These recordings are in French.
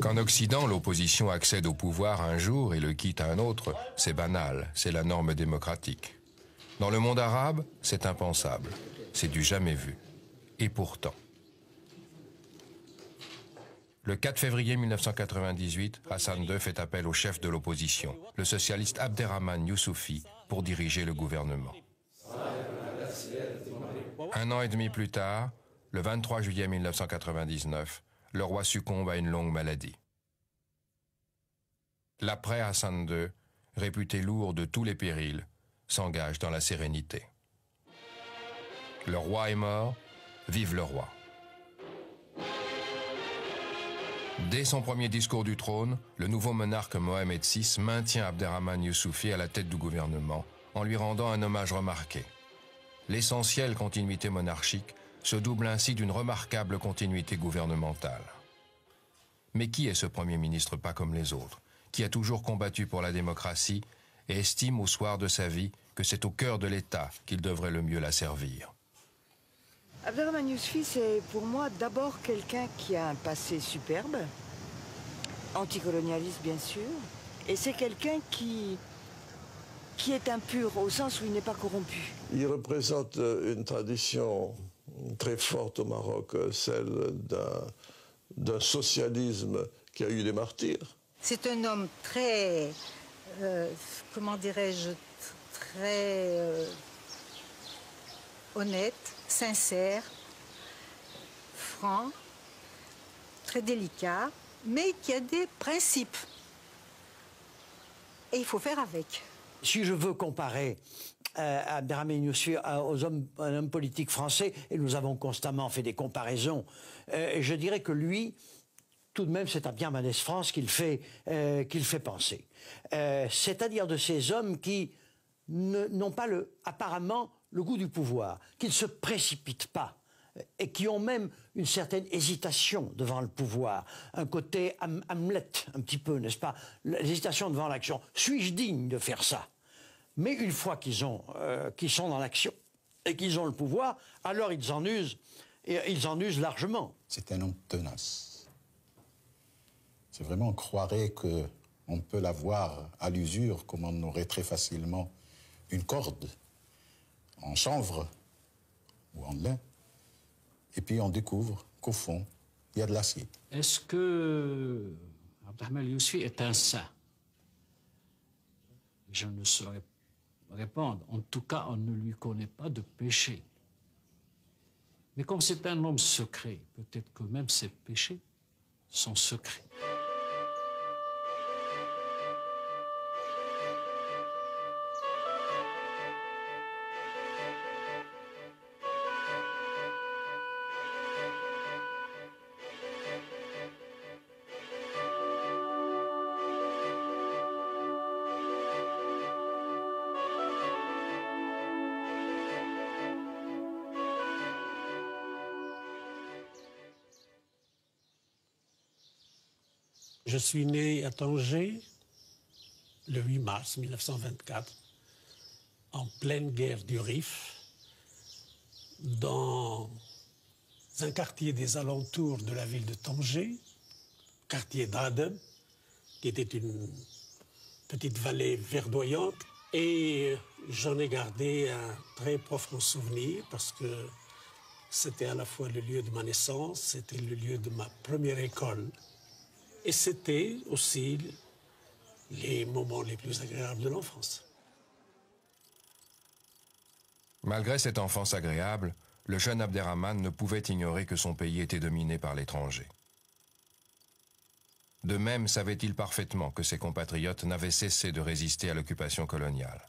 Qu'en Occident, l'opposition accède au pouvoir un jour et le quitte un autre, c'est banal, c'est la norme démocratique. Dans le monde arabe, c'est impensable, c'est du jamais vu. Et pourtant. Le 4 février 1998, Hassan II fait appel au chef de l'opposition, le socialiste Abderrahmane Youssouffi, pour diriger le gouvernement. Un an et demi plus tard, le 23 juillet 1999, le roi succombe à une longue maladie. L'après Hassan II, réputé lourd de tous les périls, s'engage dans la sérénité. Le roi est mort, vive le roi. Dès son premier discours du trône, le nouveau monarque Mohamed VI maintient Abderrahmane Youssouffi à la tête du gouvernement en lui rendant un hommage remarqué. L'essentielle continuité monarchique se double ainsi d'une remarquable continuité gouvernementale. Mais qui est ce Premier ministre pas comme les autres, qui a toujours combattu pour la démocratie et estime au soir de sa vie que c'est au cœur de l'État qu'il devrait le mieux la servir? Abderrahmane Youssouffi, c'est pour moi d'abord quelqu'un qui a un passé superbe, anticolonialiste bien sûr, et c'est quelqu'un qui est impur au sens où il n'est pas corrompu. Il représente une tradition très forte au Maroc, celle d'un socialisme qui a eu des martyrs. C'est un homme très, comment dirais-je, très honnête, sincère, franc, très délicat, mais qui a des principes. Et il faut faire avec. Si je veux comparer Abderrahmane Youssouffi aux hommes politiques français, et nous avons constamment fait des comparaisons, je dirais que lui, tout de même, c'est à Pierre Mendès France qu'il fait penser. C'est-à-dire de ces hommes qui n'ont pas apparemment le goût du pouvoir, qui ne se précipitent pas et qui ont même une certaine hésitation devant le pouvoir, un côté Hamlet un petit peu, n'est-ce pas, l'hésitation devant l'action. Suis-je digne de faire ça? Mais une fois qu'ils sont dans l'action et qu'ils ont le pouvoir, alors ils en usent, et ils en usent largement. C'est un homme tenace. C'est vraiment, on croirait qu'on peut l'avoir à l'usure comme on aurait très facilement une corde en chanvre ou en lin. Et puis on découvre qu'au fond, il y a de l'acier. Est-ce que Abderrahmane Youssouffi est un saint? Je ne saurais répondre. En tout cas, on ne lui connaît pas de péché. Mais comme c'est un homme secret, peut-être que même ses péchés sont secrets. Je suis né à Tanger le 8 mars 1924, en pleine guerre du Rif, dans un quartier des alentours de la ville de Tanger, quartier d'Aden, qui était une petite vallée verdoyante. Et j'en ai gardé un très profond souvenir parce que c'était à la fois le lieu de ma naissance, c'était le lieu de ma première école. Et c'était aussi les moments les plus agréables de l'enfance. Malgré cette enfance agréable, le jeune Abderrahmane ne pouvait ignorer que son pays était dominé par l'étranger. De même savait-il parfaitement que ses compatriotes n'avaient cessé de résister à l'occupation coloniale.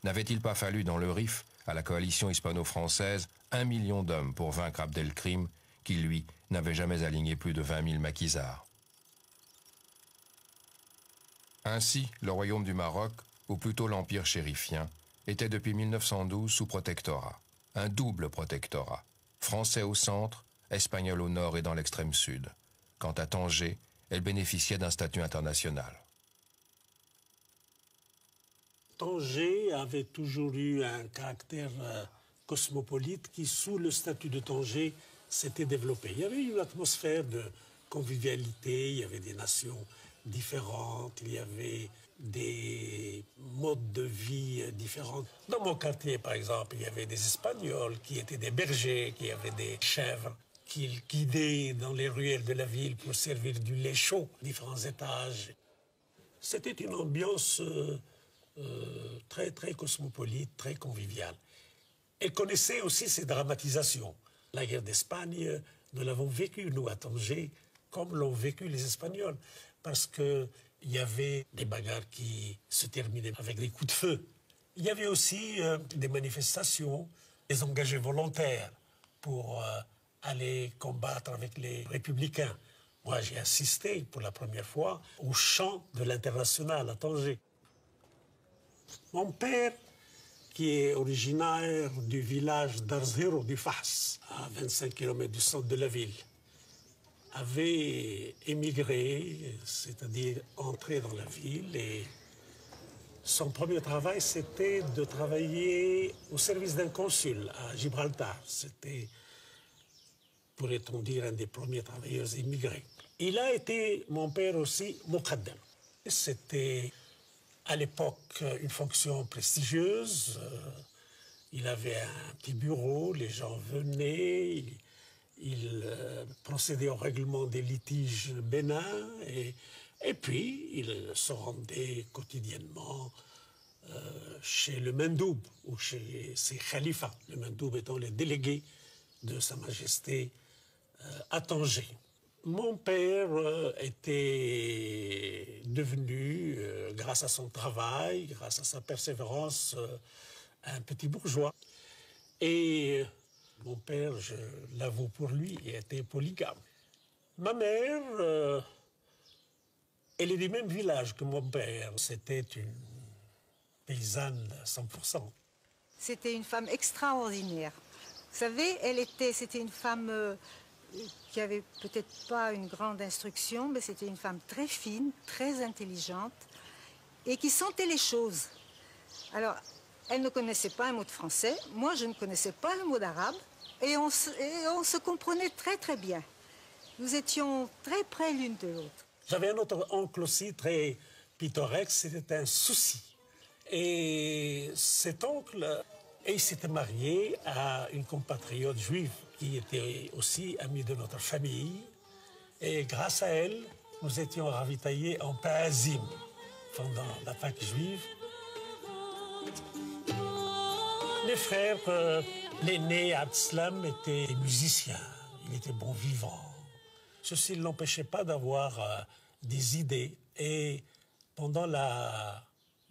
N'avait-il pas fallu dans le Rif, à la coalition hispano-française, 1 million d'hommes pour vaincre Abdelkrim, qui, lui, n'avait jamais aligné plus de 20 000 maquisards. Ainsi, le royaume du Maroc, ou plutôt l'empire chérifien, était depuis 1912 sous protectorat, un double protectorat, français au centre, espagnol au nord et dans l'extrême sud. Quant à Tanger, elle bénéficiait d'un statut international. Tanger avait toujours eu un caractère cosmopolite qui, sous le statut de Tanger, s'était développé. Il y avait une atmosphère de convivialité, il y avait des nations différentes, il y avait des modes de vie différents. Dans mon quartier, par exemple, il y avait des Espagnols qui étaient des bergers, qui avaient des chèvres, qui guidaient dans les ruelles de la ville pour servir du lait chaud, différents étages. C'était une ambiance très, très cosmopolite, très conviviale. Elle connaissait aussi ses dramatisations. La guerre d'Espagne, nous l'avons vécue, nous, à Tanger, comme l'ont vécu les Espagnols. Parce qu'il y avait des bagarres qui se terminaient avec des coups de feu. Il y avait aussi des manifestations, des engagés volontaires pour aller combattre avec les républicains. Moi, j'ai assisté pour la première fois au chant de l'Internationale à Tanger. Mon père, qui est originaire du village d'Arziro du Fas, à 25 km du centre de la ville, avait émigré, c'est-à-dire entré dans la ville, et son premier travail, c'était de travailler au service d'un consul à Gibraltar. C'était, pourrait-on dire, un des premiers travailleurs immigrés. Il a été, mon père aussi, muqaddam. C'était à l'époque une fonction prestigieuse. Il avait un petit bureau, les gens venaient, il procédait au règlement des litiges bénins et puis il se rendait quotidiennement chez le Mendoub ou chez ses khalifas, le Mendoub étant le délégué de Sa Majesté à Tanger. Mon père était devenu, grâce à son travail, grâce à sa persévérance, un petit bourgeois. Et mon père, je l'avoue pour lui, était polygame. Ma mère, elle est du même village que mon père. C'était une paysanne à 100%. C'était une femme extraordinaire. Vous savez, c'était une femme qui avait peut-être pas une grande instruction, mais c'était une femme très fine, très intelligente et qui sentait les choses. Alors, elle ne connaissait pas un mot de français, moi je ne connaissais pas le mot d'arabe et on se comprenait très très bien. Nous étions très près l'une de l'autre. J'avais un autre oncle aussi très pittoresque, c'était un Souci. Et cet oncle, il s'était marié à une compatriote juive qui était aussi amie de notre famille. Et grâce à elle, nous étions ravitaillés en Paazim pendant la Pâque juive. Les frères, l'aîné Abdeslam était musicien, il était bon vivant. Ceci ne l'empêchait pas d'avoir des idées. Et pendant la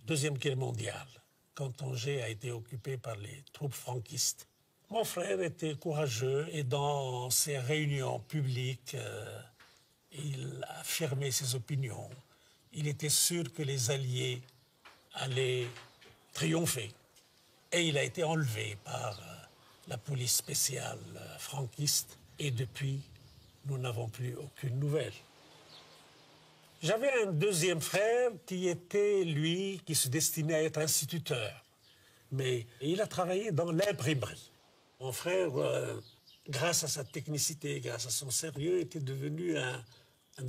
Deuxième Guerre mondiale, quand Tanger a été occupé par les troupes franquistes, mon frère était courageux et dans ses réunions publiques, il affirmait ses opinions. Il était sûr que les Alliés allaient triompher. Et il a été enlevé par la police spéciale franquiste. Et depuis, nous n'avons plus aucune nouvelle. J'avais un deuxième frère qui était, lui, qui se destinait à être instituteur. Mais il a travaillé dans l'imprimerie. Mon frère, grâce à sa technicité, grâce à son sérieux, était devenu un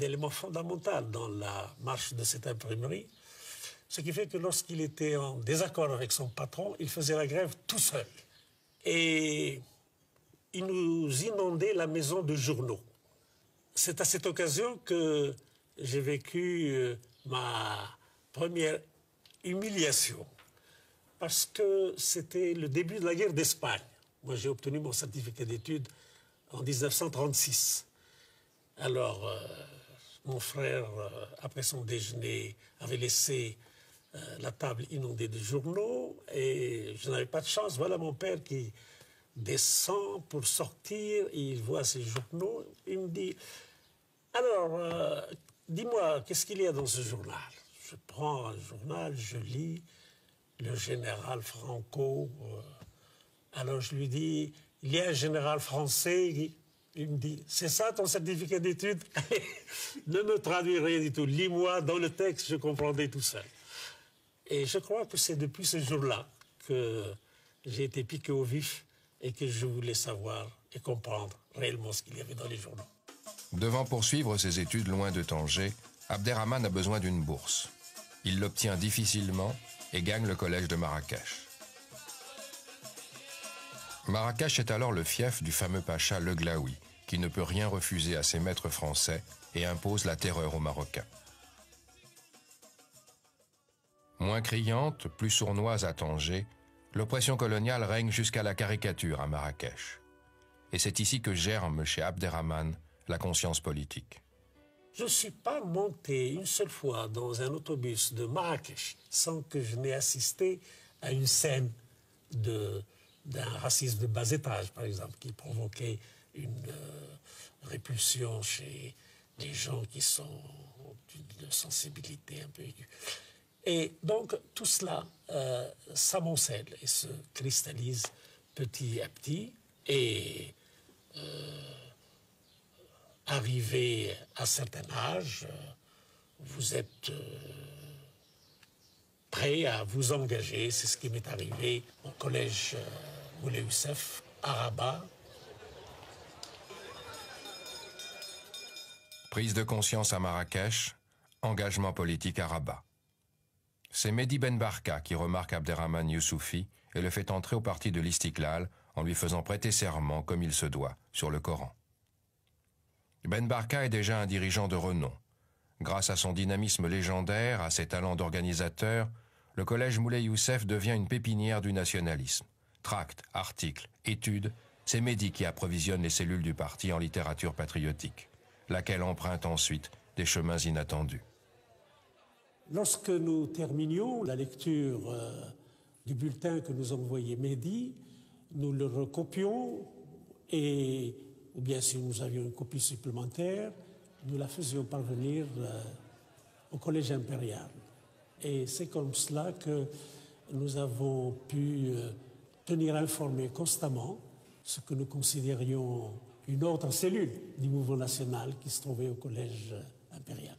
élément fondamental dans la marche de cette imprimerie. Ce qui fait que lorsqu'il était en désaccord avec son patron, il faisait la grève tout seul. Et il nous inondait la maison de journaux. C'est à cette occasion que j'ai vécu ma première humiliation. Parce que c'était le début de la guerre d'Espagne. Moi, j'ai obtenu mon certificat d'études en 1936. Alors, mon frère, après son déjeuner, avait laissé la table inondée de journaux et je n'avais pas de chance. Voilà mon père qui descend pour sortir, il voit ces journaux, il me dit « Alors, dis-moi, qu'est-ce qu'il y a dans ce journal ?» Je prends un journal, je lis le général Franco. Alors je lui dis « Il y a un général français ?» Il me dit « C'est ça ton certificat d'études ?» Ne me traduis rien du tout, lis-moi dans le texte, je comprendrai tout seul. Et je crois que c'est depuis ce jour-là que j'ai été piqué au vif et que je voulais savoir et comprendre réellement ce qu'il y avait dans les journaux. Devant poursuivre ses études loin de Tanger, Abderrahmane a besoin d'une bourse. Il l'obtient difficilement et gagne le collège de Marrakech. Marrakech est alors le fief du fameux pacha Le Glaoui, qui ne peut rien refuser à ses maîtres français et impose la terreur aux Marocains. Moins criante, plus sournoise à Tanger, l'oppression coloniale règne jusqu'à la caricature à Marrakech. Et c'est ici que germe chez Abderrahmane la conscience politique. Je ne suis pas monté une seule fois dans un autobus de Marrakech sans que je n'ai assisté à une scène d'un racisme de bas étage, par exemple, qui provoquait une répulsion chez les gens qui sont d'une sensibilité un peu aiguë. Et donc, tout cela s'amoncelle et se cristallise petit à petit. Et arrivé à un certain âge, vous êtes prêt à vous engager. C'est ce qui m'est arrivé au collège Moulay Youssef à Rabat. Prise de conscience à Marrakech, engagement politique à Rabat. C'est Mehdi Ben Barka qui remarque Abderrahmane Yousoufi et le fait entrer au parti de l'Istiklal en lui faisant prêter serment, comme il se doit, sur le Coran. Ben Barka est déjà un dirigeant de renom. Grâce à son dynamisme légendaire, à ses talents d'organisateur, le collège Moulay Youssef devient une pépinière du nationalisme. Tracts, articles, études, c'est Mehdi qui approvisionne les cellules du parti en littérature patriotique, laquelle emprunte ensuite des chemins inattendus. Lorsque nous terminions la lecture du bulletin que nous envoyait Mehdi, nous le recopions et, ou bien si nous avions une copie supplémentaire, nous la faisions parvenir au Collège impérial. Et c'est comme cela que nous avons pu tenir informé constamment ce que nous considérions une autre cellule du mouvement national qui se trouvait au Collège impérial.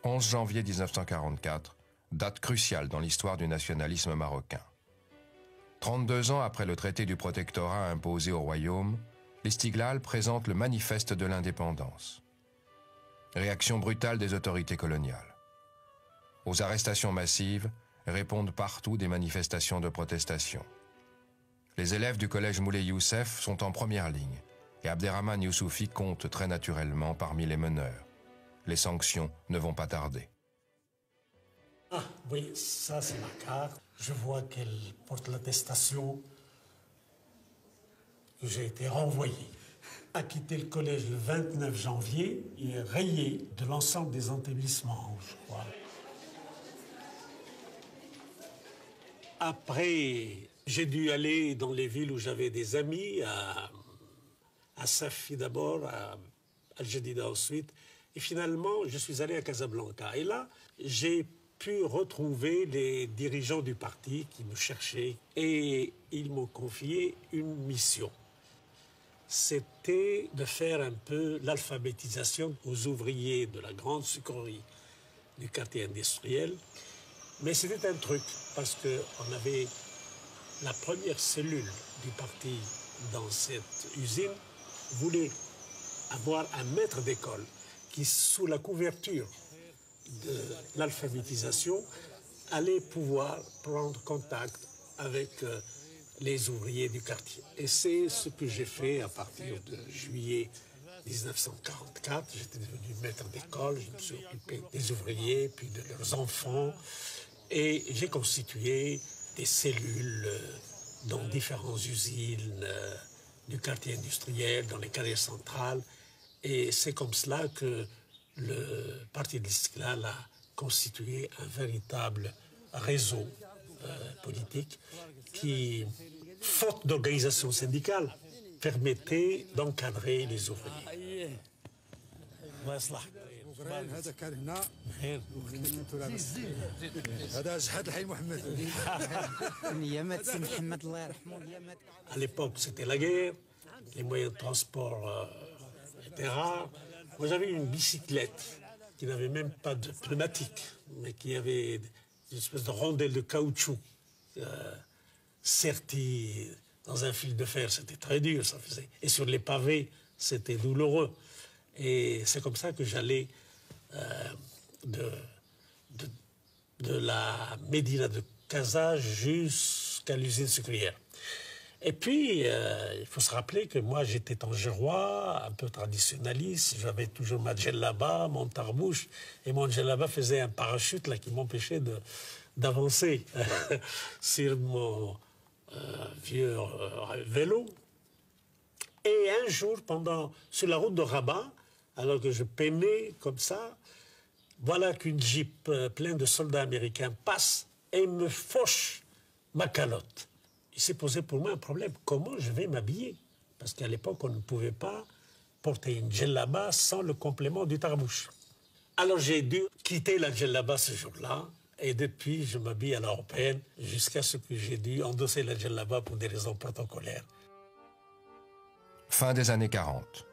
11 janvier 1944, date cruciale dans l'histoire du nationalisme marocain. 32 ans après le traité du protectorat imposé au royaume, l'Istiklal présente le manifeste de l'indépendance. Réaction brutale des autorités coloniales. Aux arrestations massives répondent partout des manifestations de protestation. Les élèves du collège Moulay Youssef sont en première ligne et Abderrahmane Yousoufi compte très naturellement parmi les meneurs. Les sanctions ne vont pas tarder. Ah oui, ça c'est ma carte. Je vois qu'elle porte l'attestation que j'ai été renvoyé. A quitté le collège le 29 janvier et rayé de l'ensemble des établissements, je crois. Après, j'ai dû aller dans les villes où j'avais des amis, à Safi d'abord, à Al-Jadida ensuite, et finalement, je suis allé à Casablanca. Et là, j'ai pu retrouver les dirigeants du parti qui me cherchaient et ils m'ont confié une mission. C'était de faire un peu l'alphabétisation aux ouvriers de la grande sucrerie du quartier industriel. Mais c'était un truc, parce qu'on avait la première cellule du parti dans cette usine, voulait avoir un maître d'école qui, sous la couverture de l'alphabétisation, allait pouvoir prendre contact avec les ouvriers du quartier. Et c'est ce que j'ai fait à partir de juillet 1944. J'étais devenu maître d'école, je me suis occupé des ouvriers, puis de leurs enfants, et j'ai constitué des cellules dans différentes usines du quartier industriel, dans les carrières centrales, et c'est comme cela que le Parti de l'Istiklal a constitué un véritable réseau politique qui, faute d'organisation syndicale, permettait d'encadrer les ouvriers. À l'époque, c'était la guerre, les moyens de transport étaient rares. Moi, j'avais une bicyclette qui n'avait même pas de pneumatique, mais qui avait une espèce de rondelle de caoutchouc sertie dans un fil de fer, c'était très dur, ça faisait. Et sur les pavés, c'était douloureux. Et c'est comme ça que j'allais de la Médina de Casa jusqu'à l'usine sucrière. Et puis, il faut se rappeler que moi, j'étais tangérois, un peu traditionnaliste. J'avais toujours ma djellaba, mon tarbouche. Et mon djellaba faisait un parachute là, qui m'empêchait d'avancer sur mon vieux vélo. Et un jour, sur la route de Rabat, alors que je peinais comme ça, voilà qu'une jeep pleine de soldats américains passe et me fauche ma calotte. Il s'est posé pour moi un problème. Comment je vais m'habiller? Parce qu'à l'époque, on ne pouvait pas porter une djellaba sans le complément du tarbouche. Alors j'ai dû quitter la djellaba ce jour-là. Et depuis, je m'habille à l'européenne jusqu'à ce que j'ai dû endosser la djellaba pour des raisons protocolaires. Fin des années 40.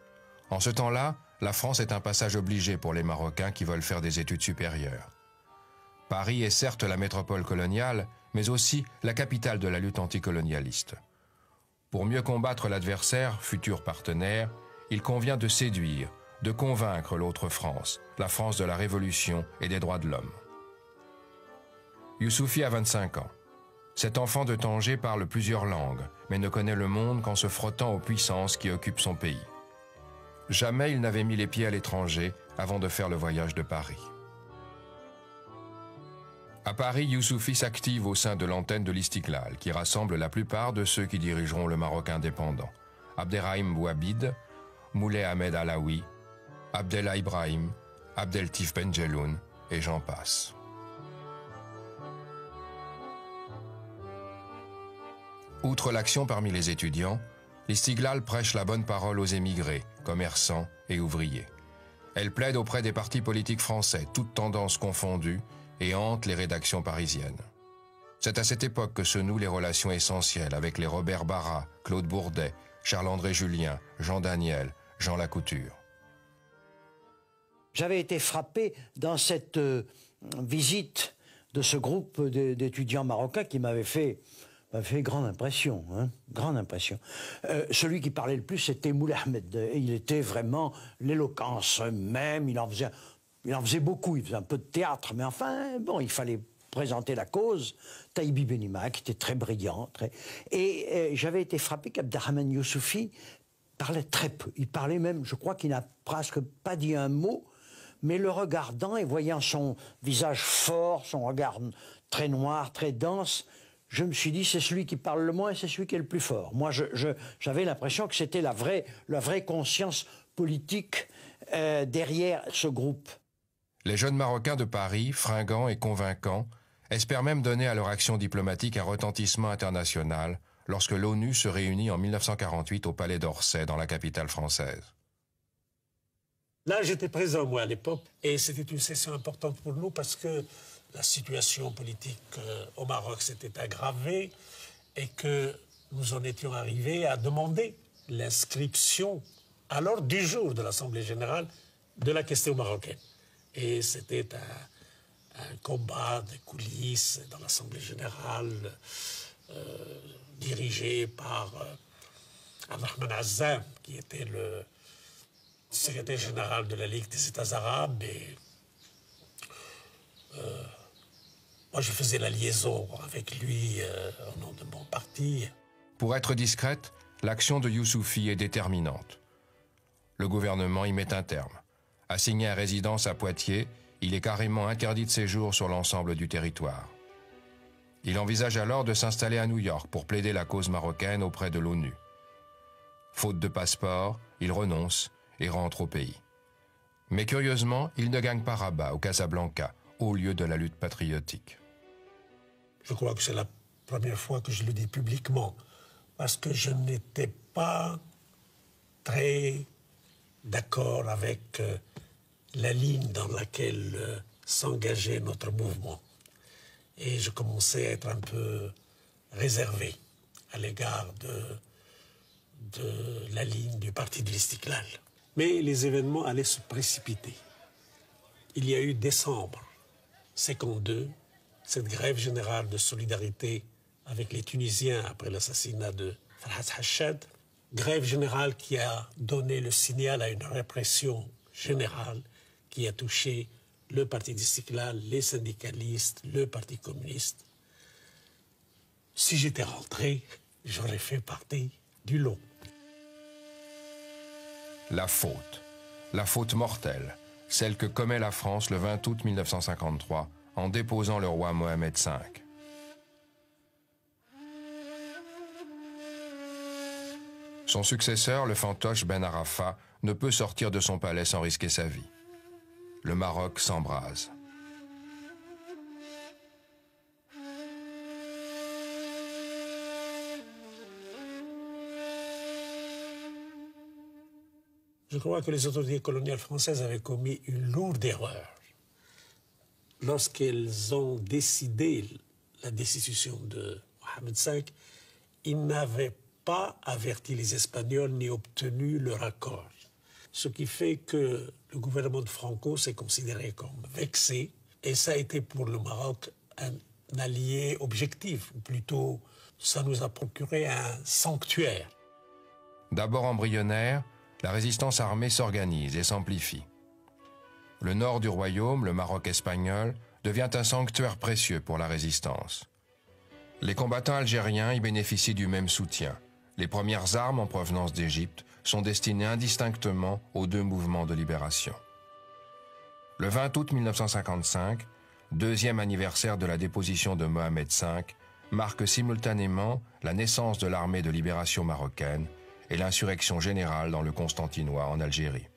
En ce temps-là, la France est un passage obligé pour les Marocains qui veulent faire des études supérieures. Paris est certes la métropole coloniale, mais aussi la capitale de la lutte anticolonialiste. Pour mieux combattre l'adversaire, futur partenaire, il convient de séduire, de convaincre l'autre France, la France de la Révolution et des droits de l'homme. Youssouphi a 25 ans. Cet enfant de Tanger parle plusieurs langues, mais ne connaît le monde qu'en se frottant aux puissances qui occupent son pays. Jamais il n'avait mis les pieds à l'étranger avant de faire le voyage de Paris. À Paris, Youssouphi s'active au sein de l'antenne de l'Istiklal, qui rassemble la plupart de ceux qui dirigeront le Maroc indépendant. Abderrahim Bouabid, Moulay Ahmed Alaoui, Abdellah Ibrahim, Abdeltif Benjeloun, et j'en passe. Outre l'action parmi les étudiants, l'Istiklal prêche la bonne parole aux émigrés, commerçants et ouvriers. Elle plaide auprès des partis politiques français, toutes tendances confondues, et hante les rédactions parisiennes. C'est à cette époque que se nouent les relations essentielles avec les Robert Barra, Claude Bourdet, Charles-André Julien, Jean Daniel, Jean Lacouture. J'avais été frappé dans cette visite de ce groupe d'étudiants marocains qui m'avait fait grande impression. Grande impression. Celui qui parlait le plus, c'était Moulay Ahmed. Il était vraiment l'éloquence même, il en faisait beaucoup, il faisait un peu de théâtre, mais enfin, bon, il fallait présenter la cause. Taïbi Benima, qui était très brillant. Et j'avais été frappé qu'Abderrahmane Youssouphi parlait très peu. Il parlait même, je crois qu'il n'a presque pas dit un mot, mais le regardant et voyant son visage fort, son regard très noir, très dense, je me suis dit, c'est celui qui parle le moins et c'est celui qui est le plus fort. Moi, j'avais l'impression que c'était la vraie conscience politique derrière ce groupe. Les jeunes Marocains de Paris, fringants et convaincants, espèrent même donner à leur action diplomatique un retentissement international lorsque l'ONU se réunit en 1948 au Palais d'Orsay, dans la capitale française. Là, j'étais présent, moi, à l'époque, et c'était une session importante pour nous parce que la situation politique au Maroc s'était aggravée et que nous en étions arrivés à demander l'inscription à l'ordre du jour de l'Assemblée générale de la question marocaine. Et c'était un combat de coulisses dans l'Assemblée générale dirigé par Abderrahmane Azzam, qui était le secrétaire général de la Ligue des États arabes. Et moi, je faisais la liaison avec lui au nom de mon parti. Pour être discrète, l'action de Youssouphi est déterminante. Le gouvernement y met un terme. Assigné à résidence à Poitiers, il est carrément interdit de séjour sur l'ensemble du territoire. Il envisage alors de s'installer à New York pour plaider la cause marocaine auprès de l'ONU. Faute de passeport, il renonce et rentre au pays. Mais curieusement, il ne gagne pas Rabat ou Casablanca, au lieu de la lutte patriotique. Je crois que c'est la première fois que je le dis publiquement, parce que je n'étais pas très d'accord avec la ligne dans laquelle s'engageait notre mouvement. Et je commençais à être un peu réservé à l'égard de la ligne du parti de l'Istiklal. Mais les événements allaient se précipiter. Il y a eu décembre 52, cette grève générale de solidarité avec les Tunisiens après l'assassinat de Farhat Hachad, grève générale qui a donné le signal à une répression générale qui a touché le Parti d'Istiklal, les syndicalistes, le Parti communiste. Si j'étais rentré, j'aurais fait partie du lot. La faute mortelle, celle que commet la France le 20 août 1953 en déposant le roi Mohamed V. Son successeur, le fantoche Ben Arafat, ne peut sortir de son palais sans risquer sa vie. Le Maroc s'embrase. Je crois que les autorités coloniales françaises avaient commis une lourde erreur lorsqu'elles ont décidé la destitution de Mohamed V. Ils n'avaient pas averti les Espagnols ni obtenu leur accord. Ce qui fait que le gouvernement de Franco s'est considéré comme vexé, et ça a été pour le Maroc un allié objectif, ou plutôt ça nous a procuré un sanctuaire. D'abord embryonnaire, la résistance armée s'organise et s'amplifie. Le nord du royaume, le Maroc espagnol, devient un sanctuaire précieux pour la résistance. Les combattants algériens y bénéficient du même soutien. Les premières armes en provenance d'Égypte sont destinées indistinctement aux deux mouvements de libération. Le 20 août 1955, deuxième anniversaire de la déposition de Mohamed V, marque simultanément la naissance de l'armée de libération marocaine et l'insurrection générale dans le Constantinois en Algérie.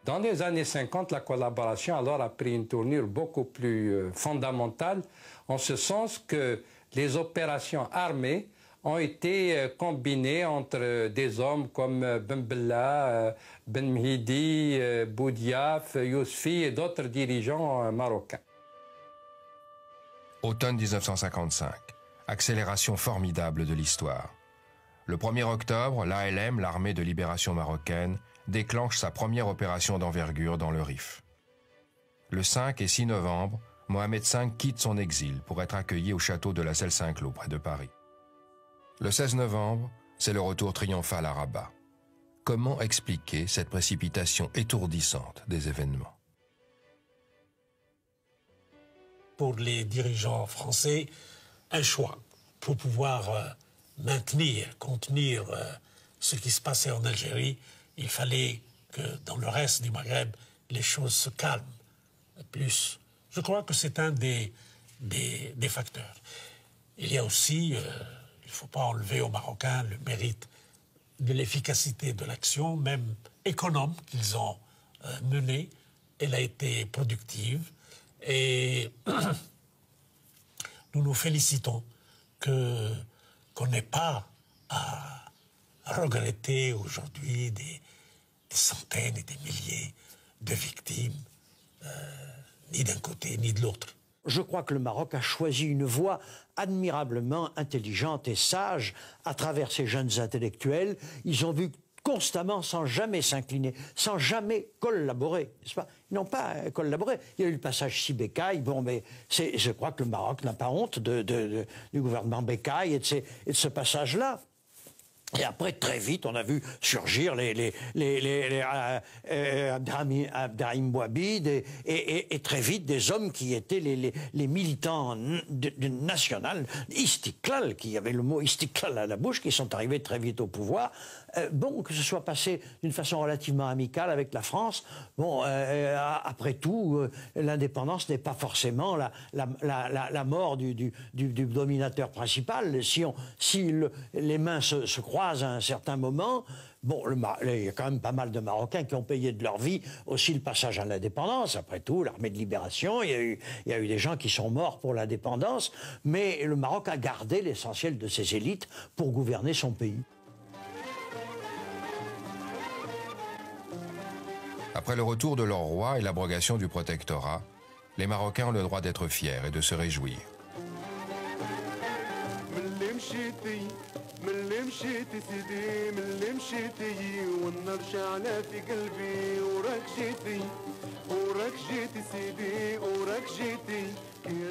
Dans les années 50, la collaboration alors a pris une tournure beaucoup plus fondamentale, en ce sens que les opérations armées ont été combinées entre des hommes comme Ben Bella, Ben Mhidi, Boudiaf, Yousfi et d'autres dirigeants marocains. Automne 1955, accélération formidable de l'histoire. Le 1er octobre, l'ALM, l'armée de libération marocaine, déclenche sa première opération d'envergure dans le Rif. Le 5 et 6 novembre, Mohamed V quitte son exil pour être accueilli au château de la Selle-Saint-Cloud près de Paris. Le 16 novembre, c'est le retour triomphal à Rabat. Comment expliquer cette précipitation étourdissante des événements? Pour les dirigeants français, un choix pour pouvoir contenir ce qui se passait en Algérie. Il fallait que dans le reste du Maghreb, les choses se calment plus. Je crois que c'est un des facteurs. Il y a aussi, il ne faut pas enlever aux Marocains le mérite de l'efficacité de l'action, même économe qu'ils ont menée. Elle a été productive et nous nous félicitons qu'on n'ait pas à regretter aujourd'hui des centaines et des milliers de victimes, ni d'un côté ni de l'autre. Je crois que le Maroc a choisi une voie admirablement intelligente et sage à travers ces jeunes intellectuels. Ils ont vu constamment, sans jamais s'incliner, sans jamais collaborer, n'est-ce pas? Ils n'ont pas collaboré. Il y a eu le passage Si-Bécaye. Bon, mais je crois que le Maroc n'a pas honte du gouvernement Bécaye et de ce passage-là. Et après, très vite, on a vu surgir Abderrahim Bouabid et très vite des hommes qui étaient les militants national, Istiklal, qui avaient le mot Istiklal à la bouche, qui sont arrivés très vite au pouvoir. Bon, que ce soit passé d'une façon relativement amicale avec la France, bon, après tout, l'indépendance n'est pas forcément la mort du dominateur principal. Si les mains se croisent à un certain moment, bon, il y a quand même pas mal de Marocains qui ont payé de leur vie aussi le passage à l'indépendance. Après tout, l'armée de libération, il y a eu des gens qui sont morts pour l'indépendance, mais le Maroc a gardé l'essentiel de ses élites pour gouverner son pays. Après le retour de leur roi et l'abrogation du protectorat, les Marocains ont le droit d'être fiers et de se réjouir.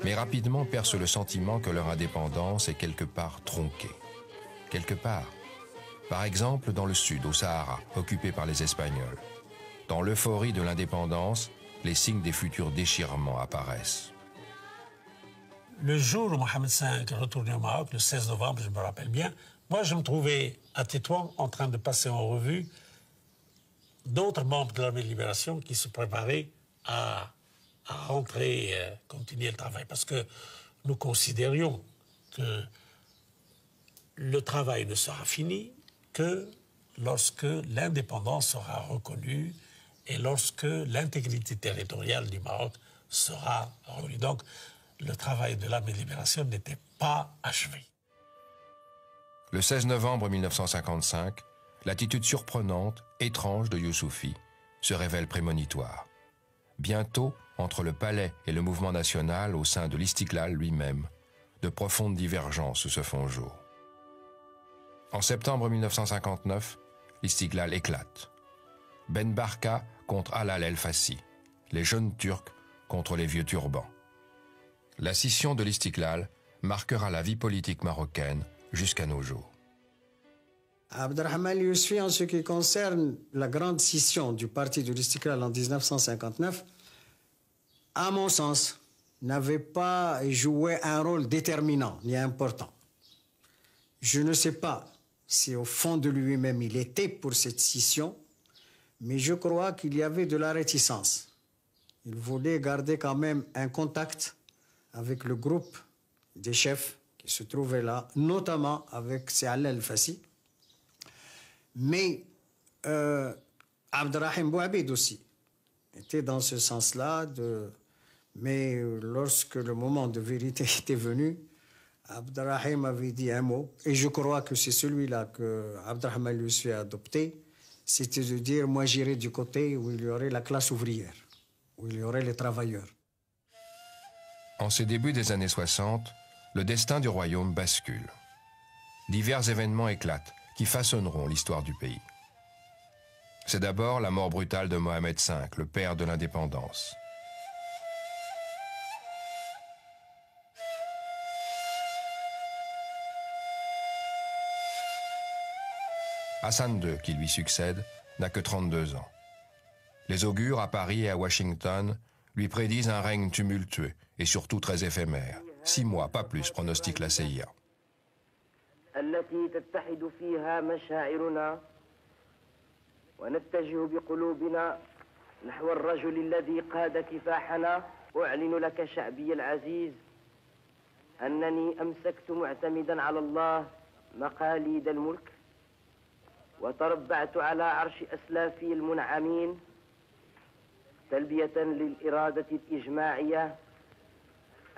mais rapidement percent le sentiment que leur indépendance est quelque part tronquée. Quelque part. Par exemple, dans le sud, au Sahara, occupé par les Espagnols. Dans l'euphorie de l'indépendance, les signes des futurs déchirements apparaissent. Le jour où Mohamed V est retourné au Maroc, le 16 novembre, je me rappelle bien, moi je me trouvais à Tétouan en train de passer en revue d'autres membres de l'armée de libération qui se préparaient à rentrer, continuer le travail. Parce que nous considérions que le travail ne sera fini que lorsque l'indépendance sera reconnue et lorsque l'intégrité territoriale du Maroc sera reconnue. Donc, le travail de l'armée de libération n'était pas achevé. Le 16 novembre 1955, l'attitude surprenante, étrange de Youssoufy se révèle prémonitoire. Bientôt, entre le palais et le mouvement national au sein de l'Istiklal lui-même, de profondes divergences se font jour. En septembre 1959, l'Istiklal éclate. Ben Barka contre Halal El Fassi, les jeunes Turcs contre les vieux turbans. La scission de l'Istiklal marquera la vie politique marocaine jusqu'à nos jours. Abderrahmane Youssoufy, en ce qui concerne la grande scission du parti de l'Istiklal en 1959, à mon sens, n'avait pas joué un rôle déterminant ni important. Je ne sais pas si au fond de lui-même il était pour cette scission, mais je crois qu'il y avait de la réticence. Il voulait garder quand même un contact avec le groupe des chefs qui se trouvaient là, notamment avec Halal El Fassi. Mais Abderrahim Bouabid aussi était dans ce sens-là. Mais lorsque le moment de vérité était venu, Abderrahim avait dit un mot, et je crois que c'est celui-là que Abderrahmane Youssoufy a adopté, c'était de dire « moi j'irai du côté où il y aurait la classe ouvrière, où il y aurait les travailleurs ». En ces débuts des années 60, le destin du royaume bascule. Divers événements éclatent qui façonneront l'histoire du pays. C'est d'abord la mort brutale de Mohamed V, le père de l'indépendance. Hassan II, qui lui succède, n'a que 32 ans. Les augures à Paris et à Washington lui prédisent un règne tumultueux et surtout très éphémère. 6 mois, pas plus, pronostique la CIA. التي تتحد فيها مشاعرنا ونتجه بقلوبنا نحو الرجل الذي قاد كفاحنا. أعلن لك شعبي العزيز أنني أمسكت معتمدا على الله مقاليد الملك وتربعت على عرش أسلافي المنعمين تلبية للإرادة الإجماعية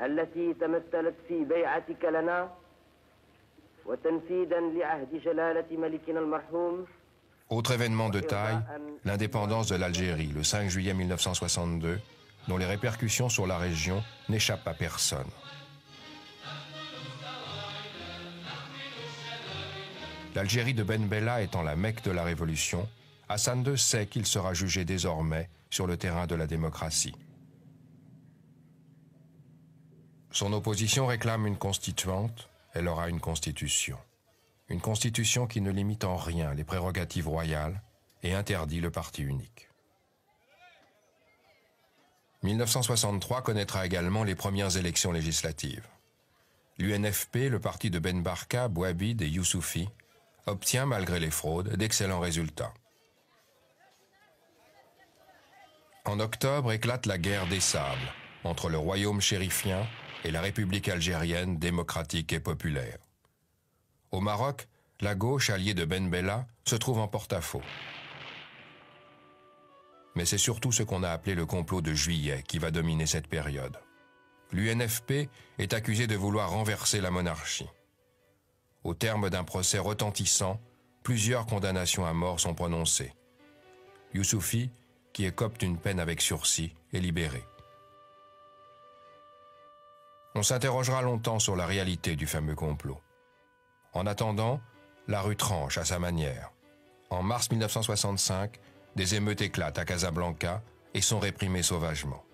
التي تمثلت في بيعتك لنا وتنفيذا لعهد جلالة ملكنا المرحوم. Autre événement de taille, l'indépendance de l'Algérie, le 5 juillet 1962, dont les répercussions sur la région n'échappent à personne. L'Algérie de Ben Bella étant la Mecque de la Révolution, Hassan II sait qu'il sera jugé désormais sur le terrain de la démocratie. Son opposition réclame une constituante, elle aura une constitution. Une constitution qui ne limite en rien les prérogatives royales et interdit le parti unique. 1963 connaîtra également les premières élections législatives. L'UNFP, le parti de Ben Barka, Bouabid et Youssoufy, obtient, malgré les fraudes, d'excellents résultats. En octobre éclate la guerre des sables entre le royaume chérifien et la République algérienne démocratique et populaire. Au Maroc, la gauche, alliée de Ben Bella, se trouve en porte-à-faux. Mais c'est surtout ce qu'on a appelé le complot de juillet qui va dominer cette période. L'UNFP est accusé de vouloir renverser la monarchie. Au terme d'un procès retentissant, plusieurs condamnations à mort sont prononcées. Youssoufy, qui écope d'une peine avec sursis, est libéré. On s'interrogera longtemps sur la réalité du fameux complot. En attendant, la rue tranche à sa manière. En mars 1965, des émeutes éclatent à Casablanca et sont réprimées sauvagement.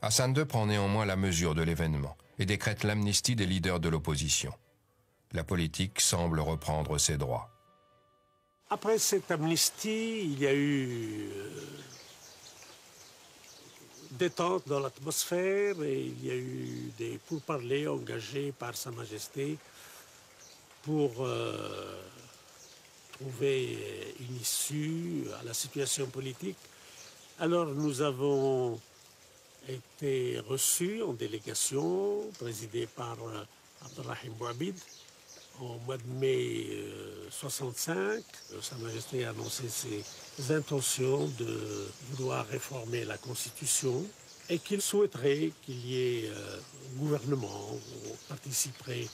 Hassan II prend néanmoins la mesure de l'événement et décrète l'amnistie des leaders de l'opposition. La politique semble reprendre ses droits. Après cette amnistie, il y a eu détente dans l'atmosphère et il y a eu des pourparlers engagés par Sa Majesté pour trouver une issue à la situation politique. Alors nous avons été reçus en délégation présidée par Abdelrahim Bouabid au mois de mai 65. Sa Majesté a annoncé ses intentions de vouloir réformer la Constitution et qu'il souhaiterait qu'il y ait un gouvernement où participerait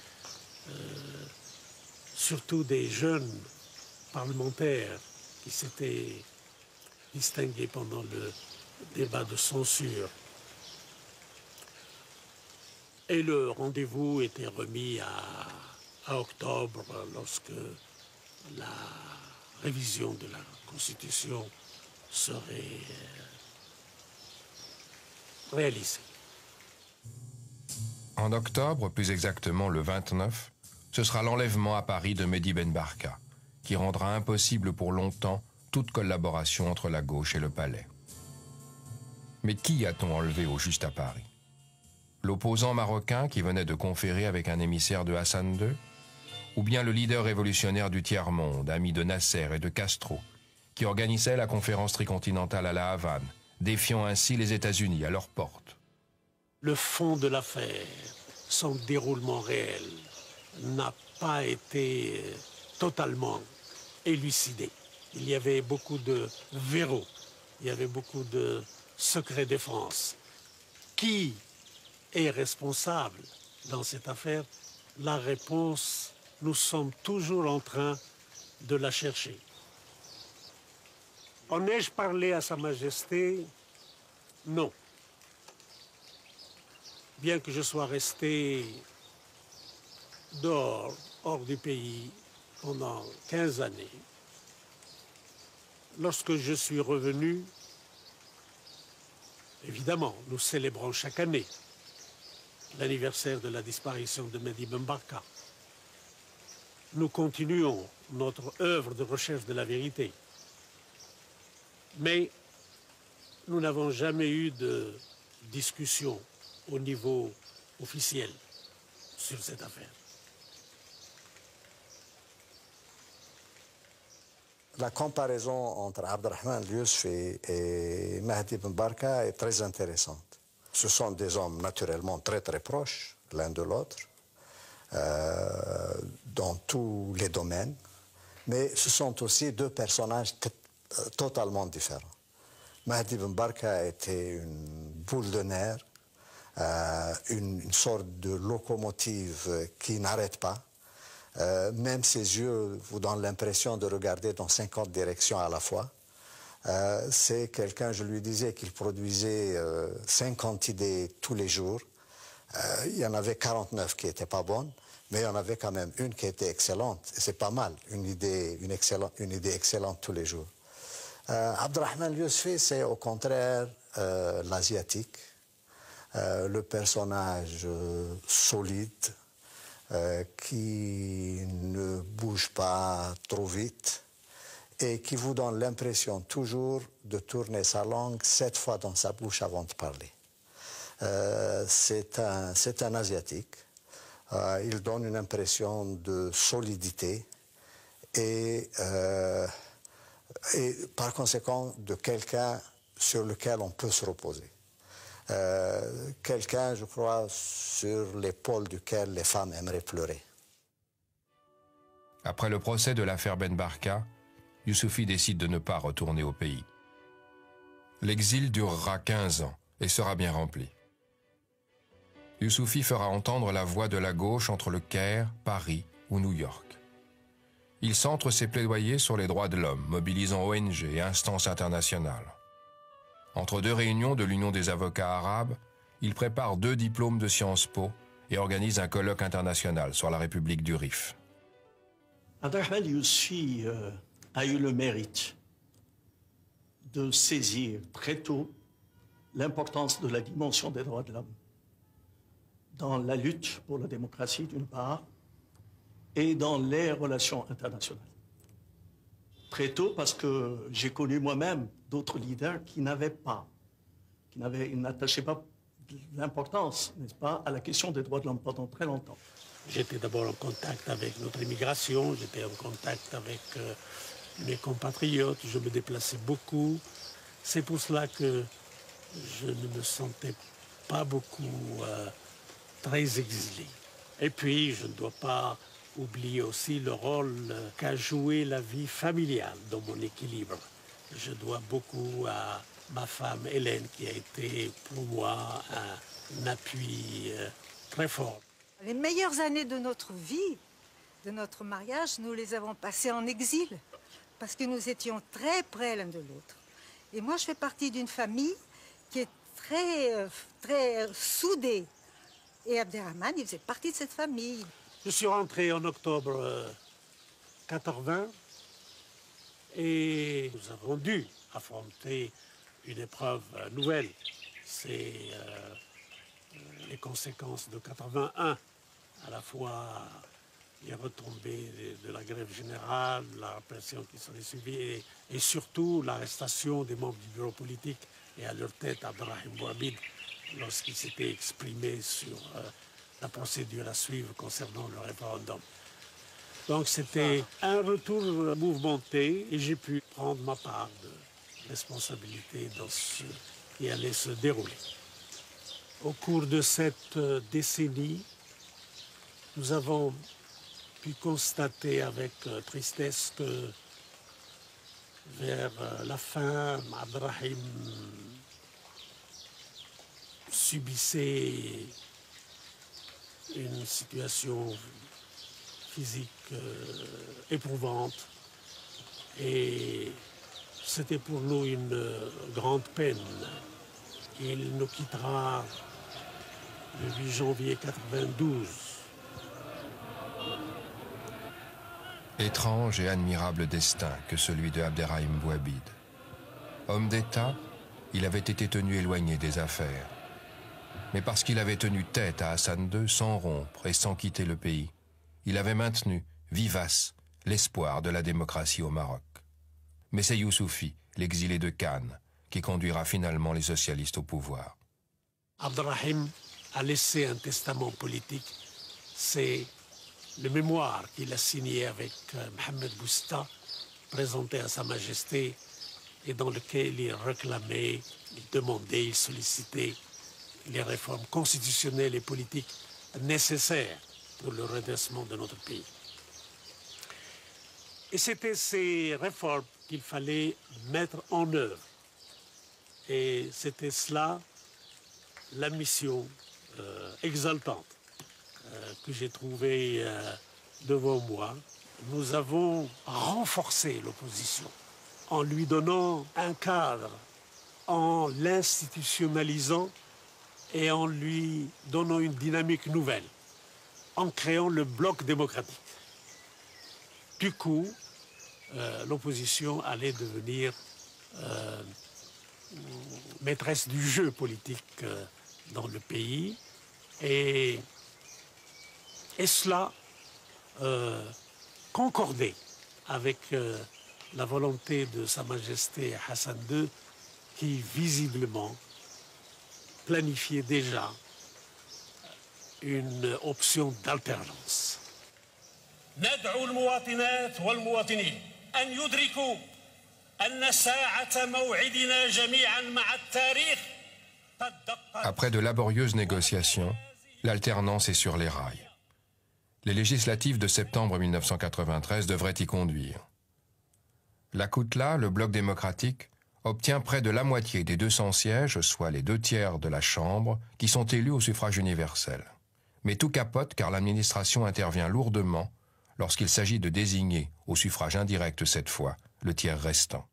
surtout des jeunes parlementaires qui s'étaient distingués pendant le débat de censure. Et le rendez-vous était remis à octobre, lorsque la révision de la Constitution serait réalisée. En octobre, plus exactement le 29, ce sera l'enlèvement à Paris de Mehdi Ben Barka, qui rendra impossible pour longtemps toute collaboration entre la gauche et le palais. Mais qui a-t-on enlevé au juste à Paris? L'opposant marocain qui venait de conférer avec un émissaire de Hassan II? Ou bien le leader révolutionnaire du tiers-monde, ami de Nasser et de Castro, qui organisait la conférence tricontinentale à la Havane, défiant ainsi les États-Unis à leur porte? Le fond de l'affaire, son déroulement réel, n'a pas été totalement élucidé. Il y avait beaucoup de verrous, il y avait beaucoup de secrets défense. Qui est responsable dans cette affaire? La réponse, nous sommes toujours en train de la chercher. En ai-je parlé à Sa Majesté? Non. Bien que je sois resté dehors, hors du pays, pendant 15 années, lorsque je suis revenu, évidemment, nous célébrons chaque année l'anniversaire de la disparition de Mehdi Ben Barka. Nous continuons notre œuvre de recherche de la vérité. Mais nous n'avons jamais eu de discussion au niveau officiel sur cette affaire. La comparaison entre Abdelrahman Yousfi et Mehdi Ben Barka est très intéressante. Ce sont des hommes naturellement très très proches l'un de l'autre, dans tous les domaines, mais ce sont aussi deux personnages totalement différents. Mehdi Ben Barka était une boule de nerfs, une sorte de locomotive qui n'arrête pas. Même ses yeux vous donnent l'impression de regarder dans 50 directions à la fois. C'est quelqu'un, je lui disais, qu'il produisait 50 idées tous les jours. Il y en avait 49 qui n'étaient pas bonnes, mais il y en avait quand même une qui était excellente. Et c'est pas mal, une idée excellente tous les jours. Abdelrahman Yousfi, c'est au contraire l'asiatique, le personnage solide, qui ne bouge pas trop vite et qui vous donne l'impression toujours de tourner sa langue 7 fois dans sa bouche avant de parler. C'est un asiatique. Il donne une impression de solidité et par conséquent de quelqu'un sur lequel on peut se reposer. Quelqu'un, je crois, sur l'épaule duquel les femmes aimeraient pleurer. Après le procès de l'affaire Ben Barka, Youssouphi décide de ne pas retourner au pays. L'exil durera 15 ans et sera bien rempli. Youssouphi fera entendre la voix de la gauche entre le Caire, Paris ou New York. Il centre ses plaidoyers sur les droits de l'homme, mobilisant ONG et instances internationales. Entre deux réunions de l'Union des avocats arabes, il prépare 2 diplômes de Sciences Po et organise un colloque international sur la République du Rif. Abdelrahman Yousfi a eu le mérite de saisir très tôt l'importance de la dimension des droits de l'homme dans la lutte pour la démocratie, d'une part, et dans les relations internationales. Très tôt, parce que j'ai connu moi-même d'autres leaders qui n'attachaient pas l'importance, n'est-ce pas, à la question des droits de l'homme pendant très longtemps. J'étais d'abord en contact avec notre immigration, j'étais en contact avec mes compatriotes, je me déplaçais beaucoup. C'est pour cela que je ne me sentais pas beaucoup très exilé. Et puis, je ne dois pas oublier aussi le rôle qu'a joué la vie familiale dans mon équilibre. Je dois beaucoup à ma femme Hélène, qui a été pour moi un appui très fort. Les meilleures années de notre vie, de notre mariage, nous les avons passées en exil, parce que nous étions très près l'un de l'autre. Et moi, je fais partie d'une famille qui est très soudée. Et Abderrahmane, il faisait partie de cette famille. Je suis rentré en octobre 80 et nous avons dû affronter une épreuve nouvelle. C'est les conséquences de 81, à la fois les retombées de la grève générale, la répression qui s'en est suivie et surtout l'arrestation des membres du bureau politique et à leur tête Abderrahim Bouhabid lorsqu'il s'était exprimé sur la procédure à suivre concernant le référendum. Donc c'était un retour mouvementé et j'ai pu prendre ma part de responsabilité dans ce qui allait se dérouler. Au cours de cette décennie, nous avons pu constater avec tristesse que vers la fin, Abderrahim subissait une situation physique éprouvante et c'était pour nous une grande peine. Il nous quittera le 8 janvier 92. Étrange et admirable destin que celui de Abderrahim Bouhabid. Homme d'État, il avait été tenu éloigné des affaires. Mais parce qu'il avait tenu tête à Hassan II sans rompre et sans quitter le pays, il avait maintenu, vivace, l'espoir de la démocratie au Maroc. Mais c'est Youssouphi, l'exilé de Cannes, qui conduira finalement les socialistes au pouvoir. Abderrahim a laissé un testament politique. C'est le mémoire qu'il a signé avec Mohamed Bousta, présenté à Sa Majesté, et dans lequel il réclamait, il demandait, il sollicitait les réformes constitutionnelles et politiques nécessaires pour le redressement de notre pays. Et c'était ces réformes qu'il fallait mettre en œuvre. Et c'était cela la mission exaltante que j'ai trouvée devant moi. Nous avons renforcé l'opposition en lui donnant un cadre, en l'institutionnalisant et en lui donnant une dynamique nouvelle, en créant le bloc démocratique. Du coup, l'opposition allait devenir maîtresse du jeu politique dans le pays et cela concordait avec la volonté de Sa Majesté Hassan II qui visiblement planifiait déjà une option d'alternance. ندعو المواطنات والمواطنين أن يدركوا أن ساعة موعدنا جميعا مع التاريخ قد دق. Après de laborieuses négociations, l'alternance est sur les rails. Les législatives de septembre 1993 devraient y conduire. La Koutla, le bloc démocratique, obtient près de la moitié des 200 sièges, soit les 2/3 de la Chambre, qui sont élus au suffrage universel. Mais tout capote car l'administration intervient lourdement lorsqu'il s'agit de désigner, au suffrage indirect cette fois, le tiers restant.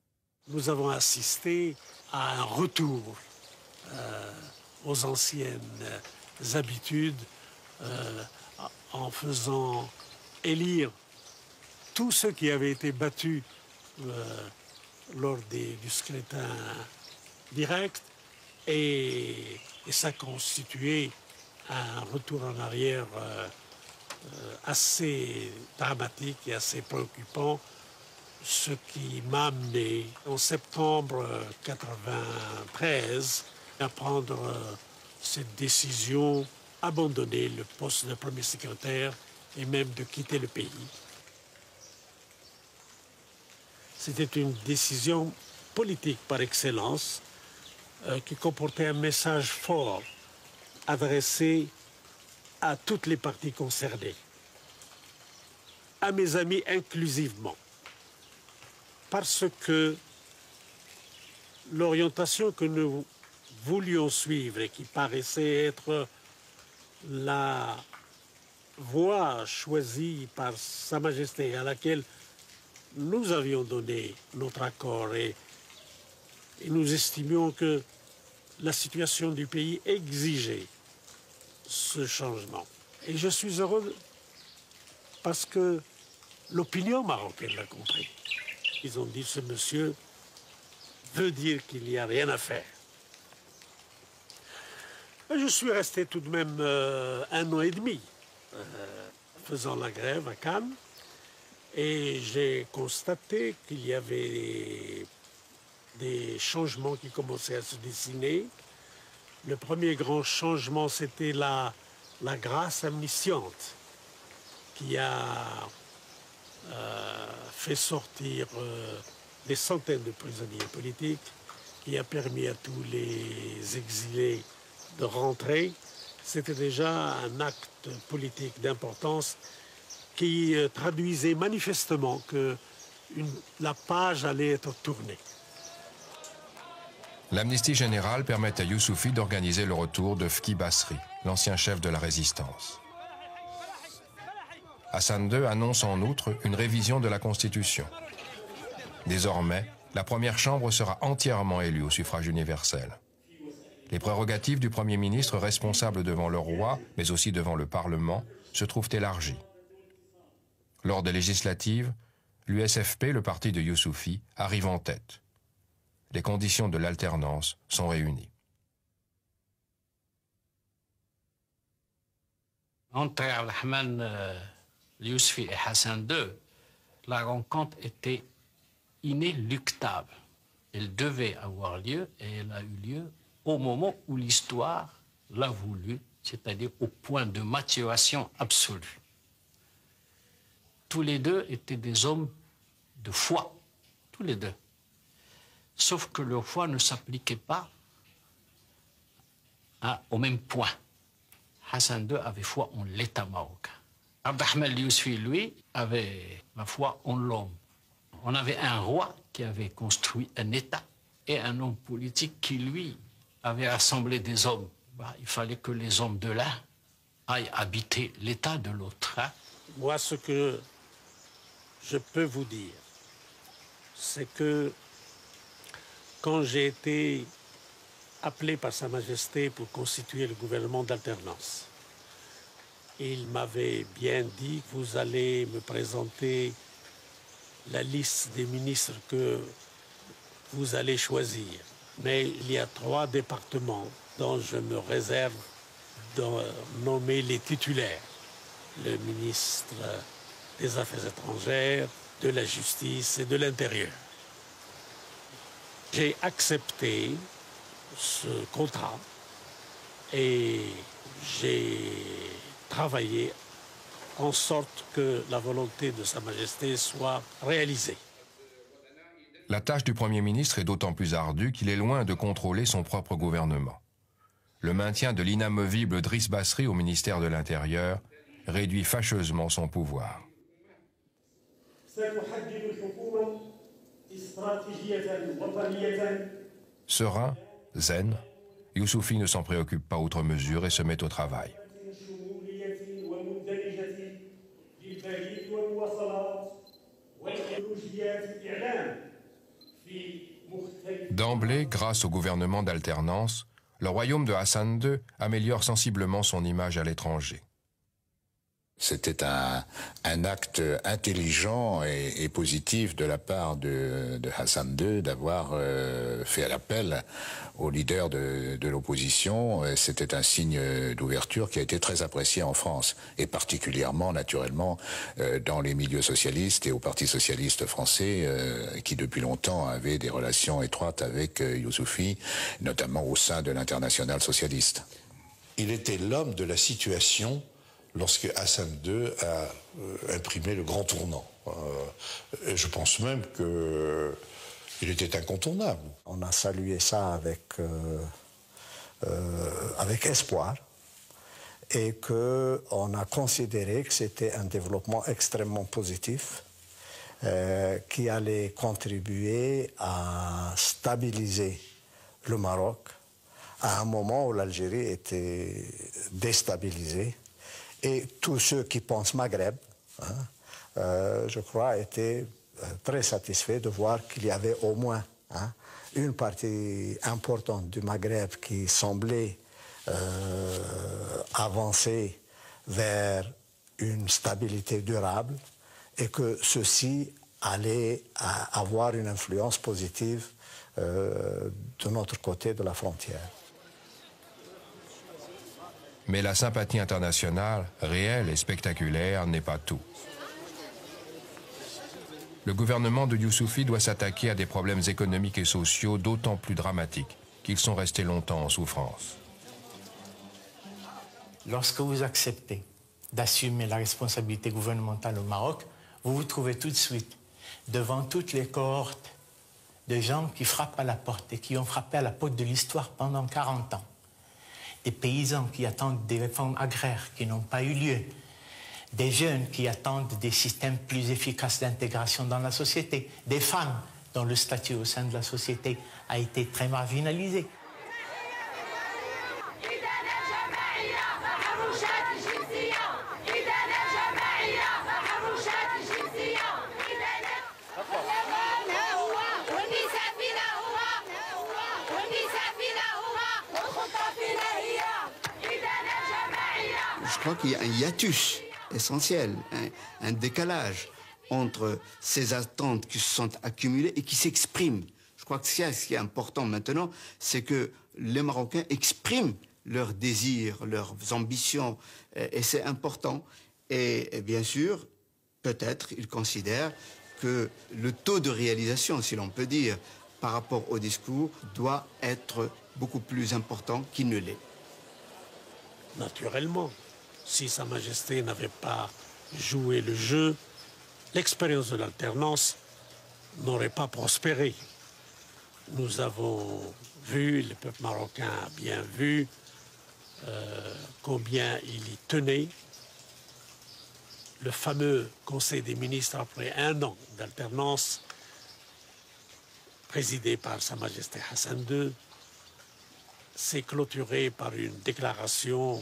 Nous avons assisté à un retour aux anciennes habitudes en faisant élire tous ceux qui avaient été battus lors du scrutin direct Et ça constituait un retour en arrière assez dramatique et assez préoccupant, ce qui m'a amené en septembre 1993 à prendre cette décision, abandonner le poste de premier secrétaire et même de quitter le pays. C'était une décision politique par excellence qui comportait un message fort adressé à toutes les parties concernées, à mes amis inclusivement, parce que l'orientation que nous voulions suivre et qui paraissait être la voie choisie par Sa Majesté, à laquelle nous avions donné notre accord et nous estimions que la situation du pays exigeait ce changement. Et je suis heureux parce que l'opinion marocaine l'a compris. Ils ont dit, ce monsieur veut dire qu'il n'y a rien à faire. Et je suis resté tout de même 1 an et demi faisant la grève à Cannes. Et j'ai constaté qu'il y avait des changements qui commençaient à se dessiner. Le premier grand changement, c'était la grâce amnistiante qui a fait sortir des centaines de prisonniers politiques, qui a permis à tous les exilés de rentrer. C'était déjà un acte politique d'importance qui traduisait manifestement que la page allait être tournée. L'amnistie générale permet à Youssoufy d'organiser le retour de Fki Basri, l'ancien chef de la résistance. Hassan II annonce en outre une révision de la Constitution. Désormais, la première chambre sera entièrement élue au suffrage universel. Les prérogatives du Premier ministre responsable devant le roi, mais aussi devant le Parlement, se trouvent élargies. Lors des législatives, l'USFP, le parti de Youssoufy, arrive en tête. Les conditions de l'alternance sont réunies. Entre Abdelrahman Youssoufy et Hassan II, la rencontre était inéluctable. Elle devait avoir lieu et elle a eu lieu au moment où l'histoire l'a voulu, c'est-à-dire au point de maturation absolue. Tous les deux étaient des hommes de foi, tous les deux. Sauf que leur foi ne s'appliquait pas au même point. Hassan II avait foi en l'État marocain. Abdelrahman Youssoufy, lui, avait la foi en l'homme. On avait un roi qui avait construit un État et un homme politique qui, lui, avait rassemblé des hommes. Il fallait que les hommes de l'un aillent habiter l'État de l'autre. Moi, ce que je peux vous dire, c'est que quand j'ai été appelé par Sa Majesté pour constituer le gouvernement d'alternance, il m'avait bien dit, vous allez me présenter la liste des ministres que vous allez choisir. Mais il y a 3 départements dont je me réserve de nommer les titulaires. Le ministre des Affaires étrangères, de la Justice et de l'Intérieur. J'ai accepté ce contrat et j'ai travaillé en sorte que la volonté de Sa Majesté soit réalisée. La tâche du Premier ministre est d'autant plus ardue qu'il est loin de contrôler son propre gouvernement. Le maintien de l'inamovible Driss Basri au ministère de l'Intérieur réduit fâcheusement son pouvoir. Serein, zen, Youssoufy ne s'en préoccupe pas outre mesure et se met au travail. D'emblée, grâce au gouvernement d'alternance, le royaume de Hassan II améliore sensiblement son image à l'étranger. C'était un acte intelligent et positif de la part de Hassan II d'avoir fait l'appel aux leaders de l'opposition. C'était un signe d'ouverture qui a été très apprécié en France, et particulièrement, naturellement, dans les milieux socialistes et au Parti socialiste français, qui depuis longtemps avait des relations étroites avec Youssoufy, notamment au sein de l'Internationale socialiste. Il était l'homme de la situation lorsque Hassan II a imprimé le grand tournant. Je pense même qu'il était incontournable. On a salué ça avec espoir et qu'on a considéré que c'était un développement extrêmement positif qui allait contribuer à stabiliser le Maroc à un moment où l'Algérie était déstabilisée. Et tous ceux qui pensent Maghreb, je crois, étaient très satisfaits de voir qu'il y avait au moins une partie importante du Maghreb qui semblait avancer vers une stabilité durable et que ceci allait avoir une influence positive de notre côté de la frontière. Mais la sympathie internationale, réelle et spectaculaire, n'est pas tout. Le gouvernement de Youssoufy doit s'attaquer à des problèmes économiques et sociaux d'autant plus dramatiques qu'ils sont restés longtemps en souffrance. Lorsque vous acceptez d'assumer la responsabilité gouvernementale au Maroc, vous vous trouvez tout de suite devant toutes les cohortes de gens qui frappent à la porte et qui ont frappé à la porte de l'histoire pendant 40 ans. Des paysans qui attendent des réformes agraires qui n'ont pas eu lieu, des jeunes qui attendent des systèmes plus efficaces d'intégration dans la société, des femmes dont le statut au sein de la société a été très marginalisé. Je crois qu'il y a un hiatus essentiel, un décalage entre ces attentes qui se sont accumulées et qui s'expriment. Je crois que ce qui est important maintenant, c'est que les Marocains expriment leurs désirs, leurs ambitions, et c'est important. Et bien sûr, peut-être, ils considèrent que le taux de réalisation, si l'on peut dire, par rapport au discours, doit être beaucoup plus important qu'il ne l'est. Naturellement. Si Sa Majesté n'avait pas joué le jeu, l'expérience de l'alternance n'aurait pas prospéré. Nous avons vu, le peuple marocain a bien vu combien il y tenait. Le fameux Conseil des ministres, après un an d'alternance, présidé par Sa Majesté Hassan II, s'est clôturé par une déclaration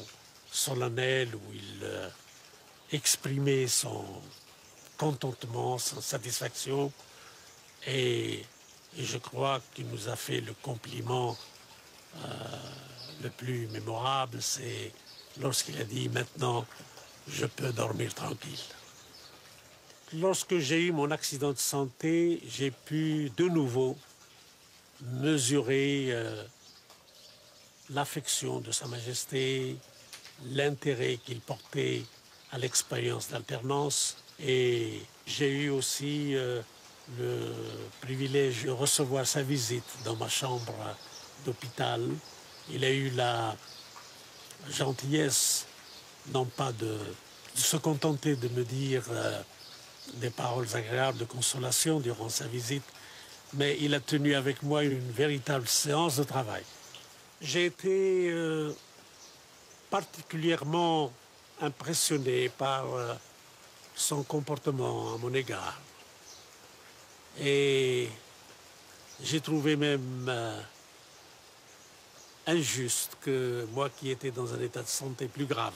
solennel où il exprimait son contentement, sa satisfaction, et je crois qu'il nous a fait le compliment le plus mémorable, c'est lorsqu'il a dit « Maintenant, je peux dormir tranquille ». Lorsque j'ai eu mon accident de santé, j'ai pu de nouveau mesurer l'affection de Sa Majesté, l'intérêt qu'il portait à l'expérience d'alternance, et j'ai eu aussi le privilège de recevoir sa visite dans ma chambre d'hôpital. Il a eu la gentillesse, non pas de se contenter de me dire des paroles agréables de consolation durant sa visite, mais il a tenu avec moi une véritable séance de travail. J'ai été particulièrement impressionné par son comportement à mon égard. Et j'ai trouvé même injuste que moi qui étais dans un état de santé plus grave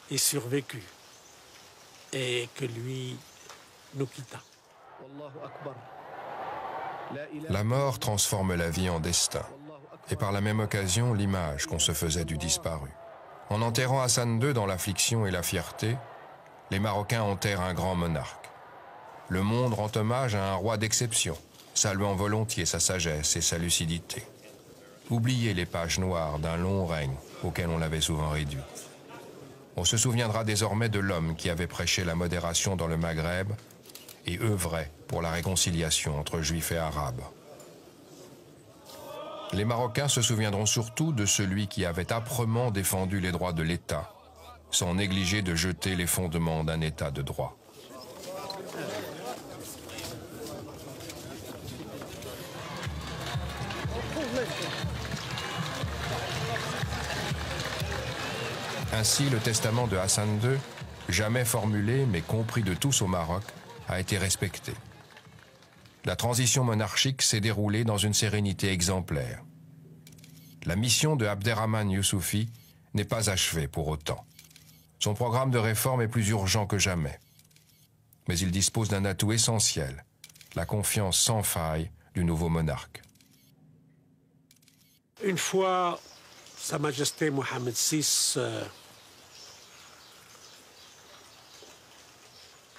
ait survécu et que lui nous quitta. La mort transforme la vie en destin, et par la même occasion l'image qu'on se faisait du disparu. En enterrant Hassan II dans l'affliction et la fierté, Les Marocains enterrent un grand monarque. Le monde rend hommage à un roi d'exception, saluant volontiers sa sagesse et sa lucidité. Oubliez les pages noires d'un long règne auquel on l'avait souvent réduit. On se souviendra désormais de l'homme qui avait prêché la modération dans le Maghreb et œuvrait pour la réconciliation entre Juifs et Arabes. Les Marocains se souviendront surtout de celui qui avait âprement défendu les droits de l'État, sans négliger de jeter les fondements d'un État de droit. Ainsi, le testament de Hassan II, jamais formulé mais compris de tous au Maroc, a été respecté. La transition monarchique s'est déroulée dans une sérénité exemplaire. La mission de Abderrahmane Yousoufi n'est pas achevée pour autant. Son programme de réforme est plus urgent que jamais. Mais il dispose d'un atout essentiel, la confiance sans faille du nouveau monarque. Une fois Sa Majesté Mohamed VI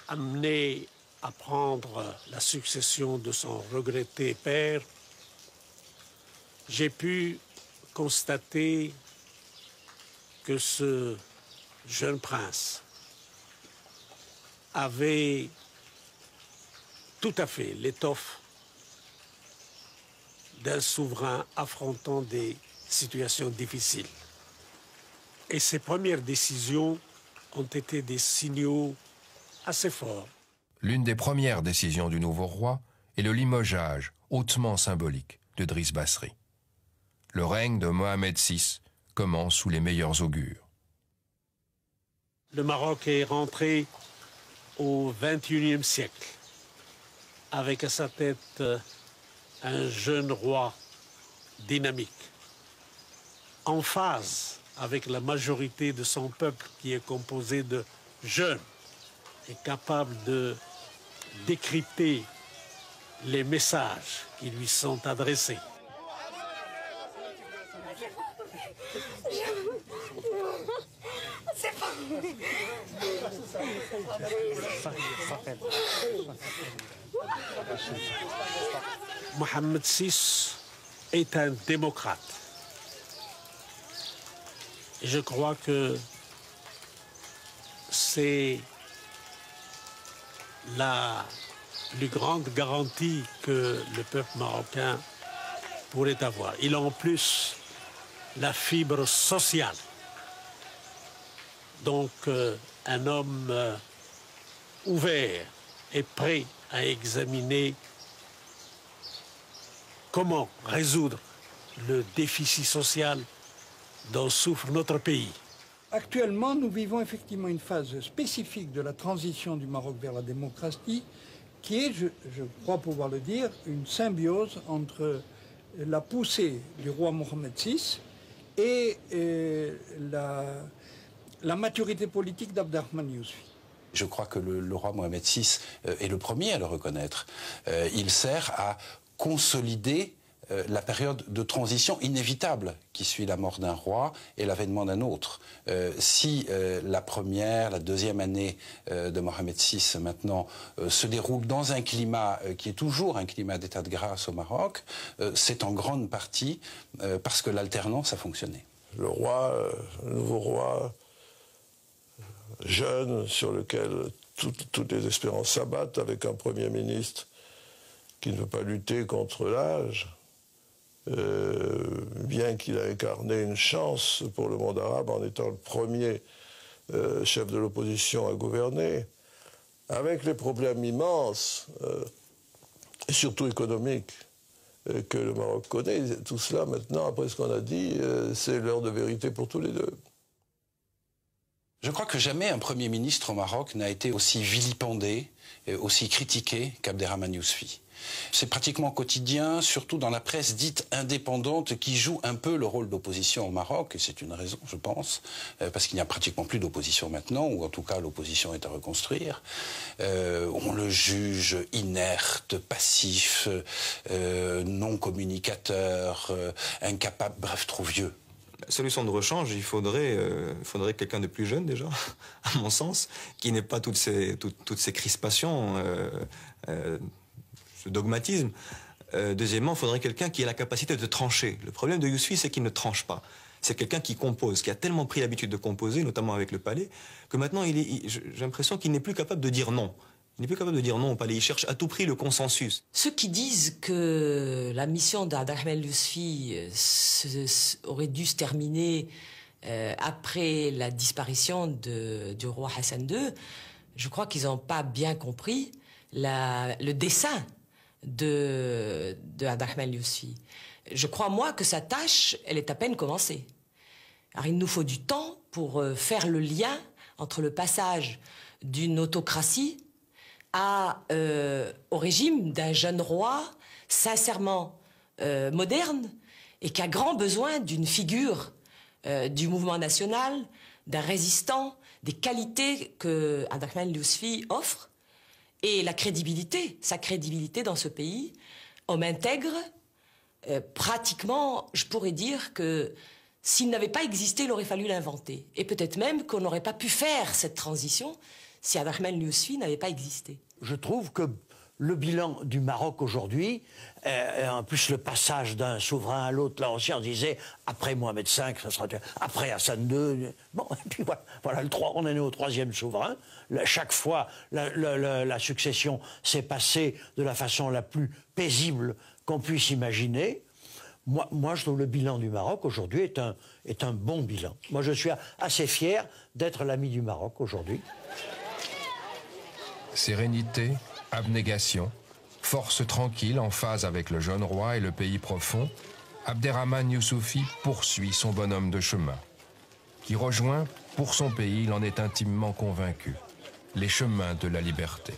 amené à prendre la succession de son regretté père, j'ai pu constater que ce jeune prince avait tout à fait l'étoffe d'un souverain affrontant des situations difficiles. Et ses premières décisions ont été des signaux assez forts. L'une des premières décisions du nouveau roi est le limogeage hautement symbolique de Driss Basri. Le règne de Mohamed VI commence sous les meilleurs augures. Le Maroc est rentré au XXIe siècle avec à sa tête un jeune roi dynamique, en phase avec la majorité de son peuple qui est composé de jeunes et capable de décrypter les messages qui lui sont adressés. Mohamed VI est un démocrate. Et je crois que c'est la plus grande garantie que le peuple marocain pourrait avoir. Il a en plus la fibre sociale. Donc un homme ouvert et prêt à examiner comment résoudre le déficit social dont souffre notre pays. Actuellement, nous vivons effectivement une phase spécifique de la transition du Maroc vers la démocratie qui est, je crois pouvoir le dire, une symbiose entre la poussée du roi Mohamed VI et la maturité politique d'Abderrahmane Yousoufi. Je crois que le roi Mohamed VI est le premier à le reconnaître. Il sert à consolider la période de transition inévitable qui suit la mort d'un roi et l'avènement d'un autre. Si la première, la deuxième année de Mohamed VI maintenant se déroule dans un climat qui est toujours un climat d'état de grâce au Maroc, c'est en grande partie parce que l'alternance a fonctionné. Le roi, le nouveau roi, jeune, sur lequel toutes les espérances s'abattent, avec un Premier ministre qui ne veut pas lutter contre l'âge, bien qu'il a incarné une chance pour le monde arabe en étant le premier chef de l'opposition à gouverner, avec les problèmes immenses, et surtout économiques, que le Maroc connaît. Tout cela, maintenant, après ce qu'on a dit, c'est l'heure de vérité pour tous les deux. Je crois que jamais un Premier ministre au Maroc n'a été aussi vilipendé, aussi critiqué qu'Abderrahmane Yousoufi. C'est pratiquement quotidien, surtout dans la presse dite indépendante qui joue un peu le rôle d'opposition au Maroc, et c'est une raison, je pense, parce qu'il n'y a pratiquement plus d'opposition maintenant, ou en tout cas l'opposition est à reconstruire. On le juge inerte, passif, non communicateur, incapable, bref, trop vieux. La solution de rechange, il faudrait quelqu'un de plus jeune déjà, à mon sens, qui n'ait pas toutes ces crispations, ce dogmatisme. Deuxièmement, il faudrait quelqu'un qui ait la capacité de trancher. Le problème de Yousfi, c'est qu'il ne tranche pas. C'est quelqu'un qui compose, qui a tellement pris l'habitude de composer, notamment avec le palais, que maintenant, j'ai l'impression qu'il n'est plus capable de dire non. Il n'est plus capable de dire non au palais. Il cherche à tout prix le consensus. Ceux qui disent que la mission d'Abderrahmane Yousfi aurait dû se terminer après la disparition du roi Hassan II, je crois qu'ils n'ont pas bien compris le dessein de Abderrahmane Yousfi. Je crois, moi, que sa tâche, elle est à peine commencée. Alors, il nous faut du temps pour faire le lien entre le passage d'une autocratie au régime d'un jeune roi sincèrement moderne et qui a grand besoin d'une figure du mouvement national, d'un résistant, des qualités que Abderrahmane Yousfi offre et la crédibilité, sa crédibilité dans ce pays, homme intègre. Pratiquement, je pourrais dire que s'il n'avait pas existé, il aurait fallu l'inventer. Et peut-être même qu'on n'aurait pas pu faire cette transition si Abderrahmane Yousfi n'avait pas existé. Je trouve que le bilan du Maroc aujourd'hui, en plus le passage d'un souverain à l'autre, là aussi on disait après Mohamed V, ça sera après Hassan II. Bon, et puis voilà on est né au troisième souverain. Chaque fois, la succession s'est passée de la façon la plus paisible qu'on puisse imaginer. Moi, je trouve le bilan du Maroc aujourd'hui est un bon bilan. Moi, je suis assez fier d'être l'ami du Maroc aujourd'hui. Sérénité, abnégation, force tranquille en phase avec le jeune roi et le pays profond, Abderrahmane Yousoufi poursuit son bonhomme de chemin. Qui rejoint, pour son pays, il en est intimement convaincu, les chemins de la liberté.